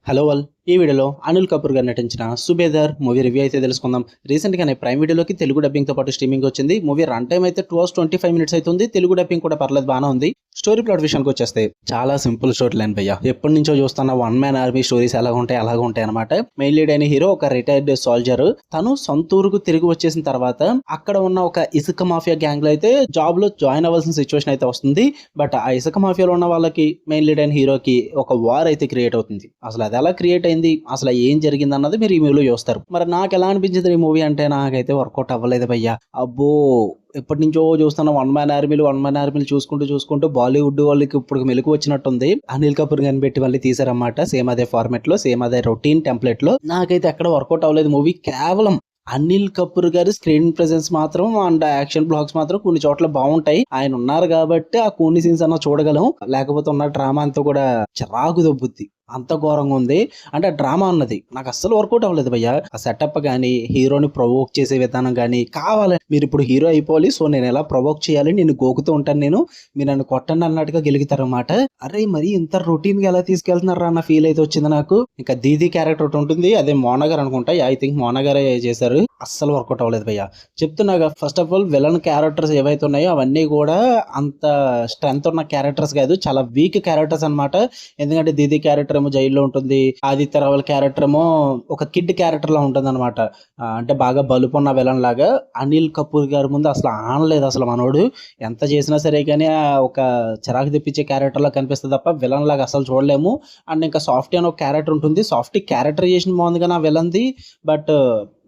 Hello all. ఈ వీడియోలో అనిల్ కపూర్ గారు నటించిన సుబేదార్ మూవీ రివ్యూ అయితే తెలుసుకుందాం. రీసెంట్గానే ప్రైమ్ వీడియోలోకి తెలుగు డబ్బింగ్తో పాటు స్ట్రీమింగ్ వచ్చింది. మూవీ రన్ టైం అయితే 2 hours 25 minutes అవుతుంది. తెలుగు డబ్బింగ్ కూడా పర్లేదు, బాగానే ఉంది. స్టోరీ ప్లాట్ విషయానికి వచ్చేస్తే చాలా సింపుల్ స్టోరీ లైన్ భయ్య. ఎప్పటి నుంచో చూస్తున్న వన్ మ్యాన్ ఆర్మీ స్టోరీస్ ఎలాగ ఉంటాయి అనమాట. మెయిన్ లీడ్ అయిన హీరో ఒక రిటైర్డ్ సోల్జర్. తను సొంతూరుకు తిరిగి వచ్చేసిన తర్వాత అక్కడ ఉన్న ఒక ఇసుక మాఫియా గ్యాంగ్ లో అయితే జాబ్ లో జాయిన్ అవ్వాల్సిన సిచ్యువేషన్ అయితే వస్తుంది. బట్ ఆ ఇసుక మాఫియాలో ఉన్న వాళ్ళకి మెయిన్ లీడ్ అయిన హీరోకి ఒక వార్ అయితే క్రియేట్ అవుతుంది. అసలు అది ఎలా క్రియేట్ అయింది, అసలు ఏం జరిగింది అన్నది మీరు ఈ మూవీలో చూస్తారు. మరి నాకు ఎలా అనిపించింది ఈ మూవీ అంటే, నాకైతే వర్కౌట్ అవ్వలేదు భయ్య. అబ్బో, ఎప్పటి నుంచో చూస్తున్న వన్ మ్యాన్ ఆర్మీలు చూసుకుంటూ బాలీవుడ్ వాళ్ళకి ఇప్పుడు మెలకు వచ్చినట్టుంది. అనిల్ కపూర్ గారిని పెట్టి మళ్ళీ తీసారన్నమాట. సేమ్ అదే ఫార్మెట్ లో, సేమ్ అదే రొటీన్ టెంప్లెట్ లో. నాకైతే ఎక్కడ వర్కౌట్ అవ్వలేదు మూవీ. కేవలం అనిల్ కపూర్ గారి స్క్రీన్ ప్రెసెన్స్ మాత్రం అండ్ యాక్షన్ బ్లాక్స్ మాత్రం కొన్ని చోట్ల బాగుంటాయి. ఆయన ఉన్నారు కాబట్టి ఆ కొన్ని సీన్స్ అన్న చూడగలం. లేకపోతే ఉన్న డ్రామా అంతా కూడా చిరాకు దొబ్బుద్ది, అంత ఘోరంగా ఉంది. అంటే డ్రామా అన్నది నాకు అస్సలు వర్కౌట్ అవ్వలేదు భయ్య. ఆ సెటప్ కానీ, హీరోని ప్రొవోక్ చేసే విధానం కానీ, కావాలి మీరు ఇప్పుడు హీరో అయిపోవాలి, సో నేను ఎలా ప్రొవోక్ చేయాలి, నేను గోకుతూ ఉంటాను, మీరు నన్ను కొట్టండి అన్నట్టుగా గెలుగుతారన్నమాట. అరే మరి ఇంత రొటీన్ గా ఎలా తీసుకెళ్తున్నారా అన్న ఫీల్ అయితే వచ్చింది నాకు. ఇంకా దీది క్యారెక్టర్ ఒకటి ఉంటుంది, అదే మోనగర్ అనుకుంటా. ఐ థింక్ మోనగరే చేశారు. అస్సలు వర్కౌట్ అవ్వలేదు భయ్య. చెప్తున్నాగా, first of all villain characters ఏవైతే ఉన్నాయో అవన్నీ కూడా అంత స్ట్రెంత్ ఉన్న క్యారెక్టర్స్ కాదు, చాలా వీక్ క్యారెక్టర్స్ అనమాట. ఎందుకంటే దీది క్యారెక్టర్ ఏమో జైల్లో ఉంటుంది, ఆదిత్య రావల్ క్యారెక్టర్ ఏమో ఒక కిడ్ క్యారెక్టర్ లా ఉంటుంది అనమాట. అంటే బాగా బలుపున్న విలన్ లాగా. అనిల్ కపూర్ గారి ముందు అసలు ఆనలేదు అసలు మనోడు. ఎంత చేసినా సరే కానీ ఒక చిరాకు తెప్పించే క్యారెక్టర్ లా కనిపిస్తుంది తప్ప విలన్ లాగా అసలు చూడలేము. అండ్ ఇంకా సాఫ్టీ అని ఒక క్యారెక్టర్ ఉంటుంది. సాఫ్టీ క్యారెక్టర్ చేసిన బాగుంది కానీ ఆ విలన్ది, బట్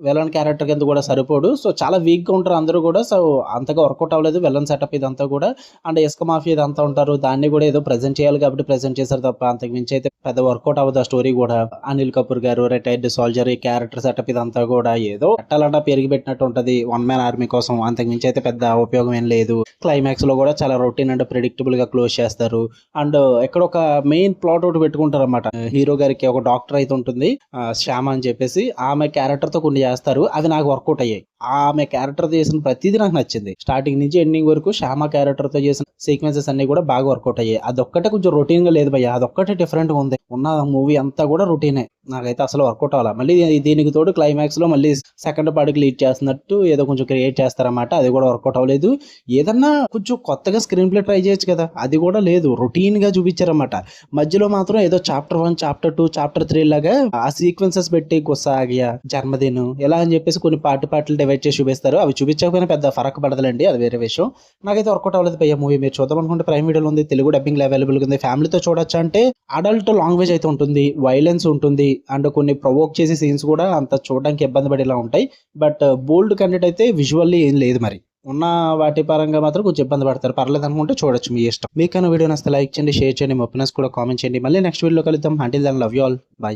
విలన్ క్యారెక్టర్ కింద కూడా సరిపోడు. సో చాలా వీక్ గా ఉంటారు అందరూ కూడా. సో అంతగా వర్కౌట్ అవ్వలేదు విలన్ సెటప్ ఇదంతా కూడా. అండ్ ఇసుక మాఫియా ఇదంతా ఉంటారు, దాన్ని కూడా ఏదో ప్రెజెంట్ చేయాలి కాబట్టి ప్రెజెంట్ చేశారు తప్ప అంతకు మించి అయితే పెద్ద వర్కౌట్ అవ్వదు ఆ స్టోరీ కూడా. అనిల్ కపూర్ గారు రిటైర్డ్ సోల్జర్, ఈ క్యారెక్టర్ సెటప్ ఇదంతా కూడా ఏదో పెట్టాలంటే పెరిగి పెట్టినట్టు ఉంటది వన్ మ్యాన్ ఆర్మీ కోసం. అంతకు మించి అయితే పెద్ద ఉపయోగం ఏం లేదు. క్లైమాక్స్ లో కూడా చాలా రొటీన్ అండ్ ప్రిడిక్టబుల్ గా క్లోజ్ చేస్తారు. అండ్ ఎక్కడ ఒక మెయిన్ ప్లాట్ ఒకటి పెట్టుకుంటారు అనమాట. హీరో గారికి ఒక డాక్టర్ అయితే ఉంటుంది, శ్యామ అని చెప్పేసి. ఆమె క్యారెక్టర్ తో కొన్ని చేస్తారు, అవి నాకు వర్కౌట్ అయ్యాయి. ఆమె క్యారెక్టర్ తో చేసిన ప్రతిదీ నాకు నచ్చింది. స్టార్టింగ్ నుంచి ఎండింగ్ వరకు శ్యామ క్యారెక్టర్ తో చేసిన సీక్వెన్సెస్ అన్ని కూడా బాగా వర్కౌట్ అయ్యాయి. అదొక్కటే కొంచెం రొటీన్ గా లేదు భయ్య, అదొక్కటే డిఫరెంట్ గా ఉంది. ఉన్న మూవీ అంతా కూడా రొటీనే. నాకైతే అసలు వర్కౌట్ అవ్వాలి. మళ్ళీ దీనికి తోడు క్లైమాక్స్ లో మళ్ళీ సెకండ్ పార్ట్కి లీడ్ చేస్తున్నట్టు ఏదో కొంచెం క్రియేట్ చేస్తారన్నమాట. అది కూడా వర్కౌట్ అవ్వలేదు. ఏదన్నా కొంచెం కొత్తగా స్క్రీన్ ప్లే ట్రై చేయొచ్చు కదా, అది కూడా లేదు. రొటీన్ గా చూపించారన్నమాట. మధ్యలో మాత్రం ఏదో చాప్టర్ 1, చాప్టర్ 2, చాప్టర్ 3 లాగా ఆ సీక్వెన్సెస్ పెట్టి గుస్సాగియా, జన్మదిన్ ఎలా అని చెప్పేసి కొన్ని పార్ట్లు డివైడ్ చేసి చూపిస్తారు. అవి చూపించకపోయినా పెద్ద ఫరక్ పడదులేండి, అది వేరే విషయం. నాకైతే వర్కౌట్ అవ్వలేదు భయ్య మూవీ. మీరు చూద్దాం అనుకుంటే ప్రైమ్ వీడియోలో ఉంది, తెలుగు డబ్బింగ్ అవైలబుల్ ఉంది. ఫ్యామిలీతో చూడొచ్చు. అంటే అడల్ట్ లాంగ్వేజ్ అయితే ఉంటుంది, వైలెన్స్ ఉంటుంది, అండ్ కొన్ని ప్రొవోక్ చేసే సీన్స్ కూడా అంత చూడడానికి ఇబ్బంది పడేలా ఉంటాయి. బట్ బోల్డ్ కంటెంట్ అయితే విజువల్లీ ఏం లేదు. మరి ఉన్న వాటి పరంగా మాత్రం కొంచెం ఇబ్బంది పడతారు. పర్లేదు అనుకుంటే చూడొచ్చు, మీ ఇష్టం. మీకన్నా వీడియో నచ్చితే లైక్ చేయండి, షేర్ చేయండి, మీ ఒపీనియన్స్ కూడా కామెంట్ చేయండి. మళ్ళీ నెక్స్ట్ వీడియోలో కలుద్దాం. Until then love you all, by.